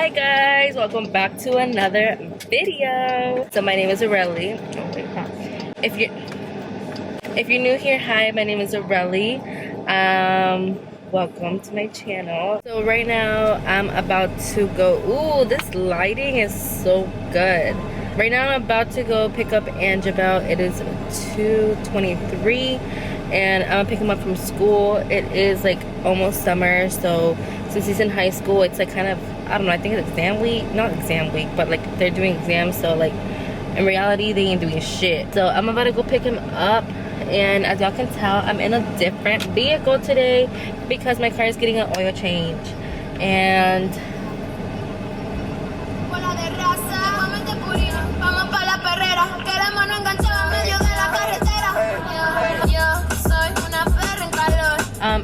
Hi guys, welcome back to another video. So my name is Areli. If you're new here, hi, my name is Areli. Welcome to my channel. So right now I'm about to go. Ooh, this lighting is so good. Right now I'm about to go pick up Angelo. It is 2:23 and I'm gonna pick him up from school. It is like almost summer, so since he's in high school, it's like kind of, I don't know, I think it's exam week. Not exam week, but like they're doing exams, so like in reality they ain't doing shit. So I'm about to go pick him up, and as y'all can tell, I'm in a different vehicle today because my car is getting an oil change. And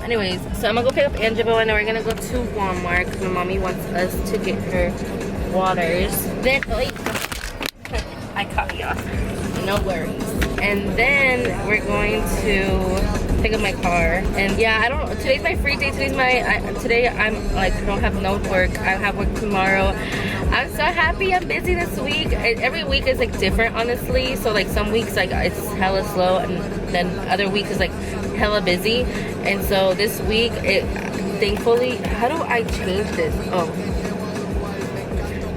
anyways, so I'm gonna go pick up Angelo and then we're gonna go to Walmart because my mommy wants us to get her waters. Then I caught y'all, no worries. And then we're going to pick up my car. And yeah, I don't, today's my free day. Today I'm like, I don't have no work. I have work tomorrow. I'm so happy. I'm busy this week. Every week is like different, honestly. So like some weeks like it's hella slow, and then other weeks is like hella busy. And so this week, thankfully, how do I change this? Oh,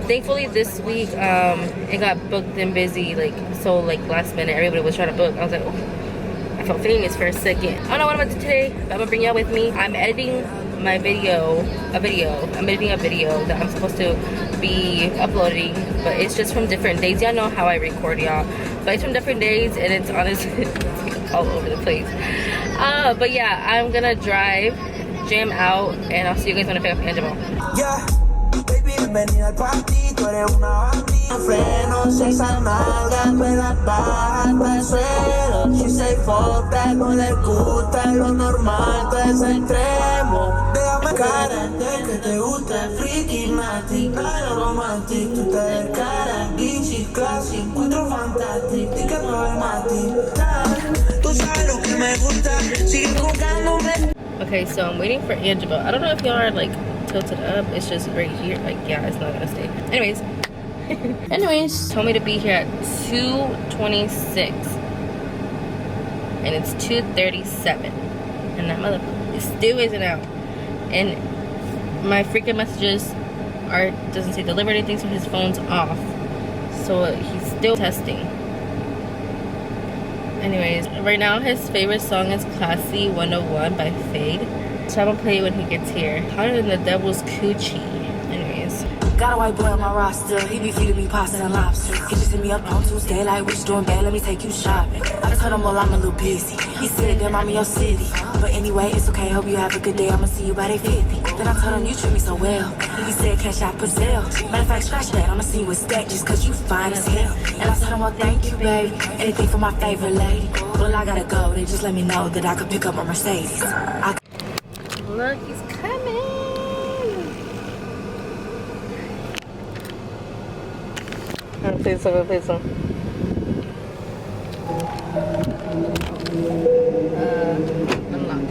thankfully this week it got booked and busy, like so like last minute everybody was trying to book. I was like, oh, I felt famous for a second. I don't know what I'm about to do today, but I'm gonna bring y'all with me. I'm editing my video, I'm editing a video that I'm supposed to be uploading, but it's just from different days. Y'all know how I record, y'all, but it's from different days and it's honestly all over the place. But yeah, I'm gonna drive, jam out, and I'll see you guys when I pick up Angelo. Yeah, baby, bienvenida al party. Tú eres una bandida. Freno, sexa nalga, pelas bajas hasta el suelo. She say fuck that, no le gusta lo normal, todo es extremo. Déjame cara de que te gusta el freaky nasty, pero romantic. Tú te descaras, Gucci, classic, encuentro fantastic. ¿Y qué problema a ti? Tú sabes lo que me gusta, sigue jugándome. Okay, so I'm waiting for Angelo. I don't know if y'all are like tilted up. It's just right here. Like, yeah, it's not gonna stay. Anyways, told me to be here at 2:26, and it's 2:37, and that motherfucker still isn't out. And my freaking messages doesn't say delivered anything, so his phone's off. So he's still testing. Anyways, right now his favorite song is Classy 101 by Fade. So I'm gonna play it when he gets here. Hotter than the devil's coochie. Anyways. Got a white boy on my roster, he be feeding me pasta and lobster. He just hit me up on Tuesday, like, what you doing, babe? Let me take you shopping. I told him, well, I'm a little busy. He said, damn, I'm in your city. But anyway, it's okay, hope you have a good day. I'ma see you by day 50. Then I told him, you treat me so well. He said, cash out Brazil. Matter of fact, scratch that, I'ma see you with stack just cause you fine as hell. And I told him, well, thank you, baby. Anything for my favorite lady. Well, I gotta go, they just let me know that I could pick up my Mercedes. Look, he's coming. I'm gonna play some. Unlock.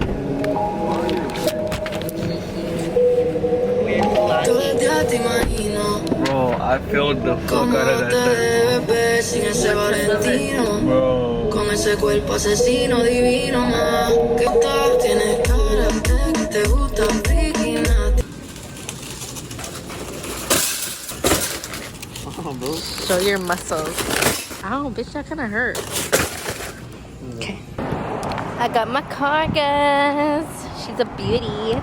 Bro, I filled the fuck out of that thing. Bro. Con ese cuerpo asesino divino, ma. Que tal tienes cara de que te gusta freaky nasty. Oh, bro. Show your muscles. Ow, bitch, that kind of hurt. Okay. I got my car, guys. She's a beauty.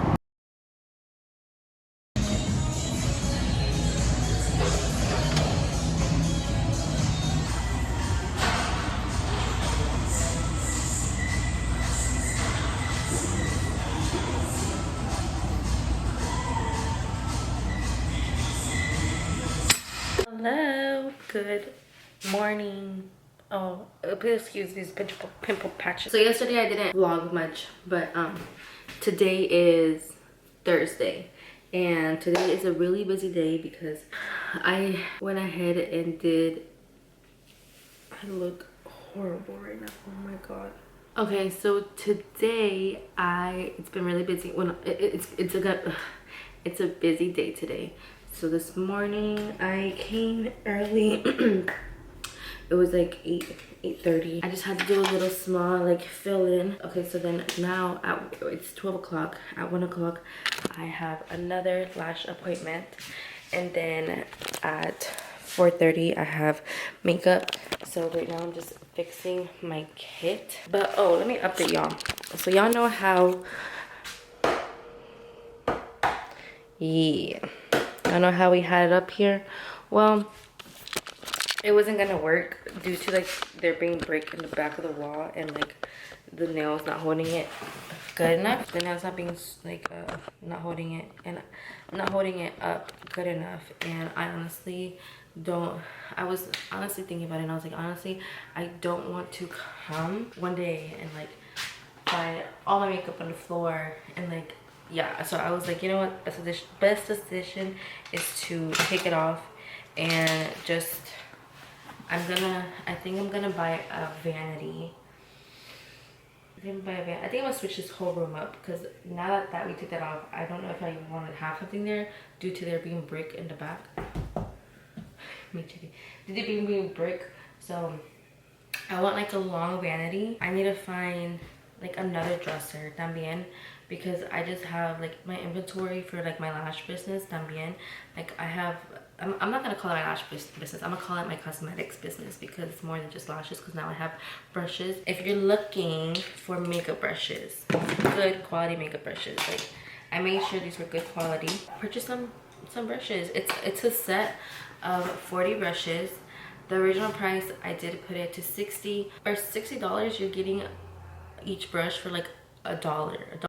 Hello, good morning. Oh, please excuse these pimple patches. So yesterday I didn't vlog much, but today is Thursday, and today is a really busy day because I went ahead and I look horrible right now. Oh my god. Okay, so today it's been really busy. Well, it's a busy day today. So this morning I came early. It was like 8:30. I just had to do a little small like fill in. Okay, so then now it's 12 o'clock. At 1 o'clock I have another lash appointment, and then at 4:30 I have makeup. So right now I'm just fixing my kit. But oh, let me update y'all. So y'all know how, yeah, I know how we had it up here. Well, it wasn't gonna work due to like there being brick in the back of the wall, and like the nails not holding it good enough. The nails not being like not holding it, and not holding it up good enough. And I honestly don't, I was honestly thinking about it, and I was like, honestly, I don't want to come one day and like find all my makeup on the floor, and like, yeah. So I was like, you know what, best decision is to take it off and just, I think I'm gonna buy a vanity. I think I'm gonna switch this whole room up, because now that we took that off, I don't know if I even want to have something there due to there being brick in the back. Me checking. Did it being brick? So I want like a long vanity. I need to find like another dresser también, because I just have like my inventory for like my lash business también. Like I have, I'm not gonna call it my lash business, I'm gonna call it my cosmetics business, because it's more than just lashes, because now I have brushes. If you're looking for makeup brushes, good quality makeup brushes, like I made sure these were good quality. Purchase some brushes. It's a set of 40 brushes. The original price, I did put it to $60. You're getting each brush for like $1.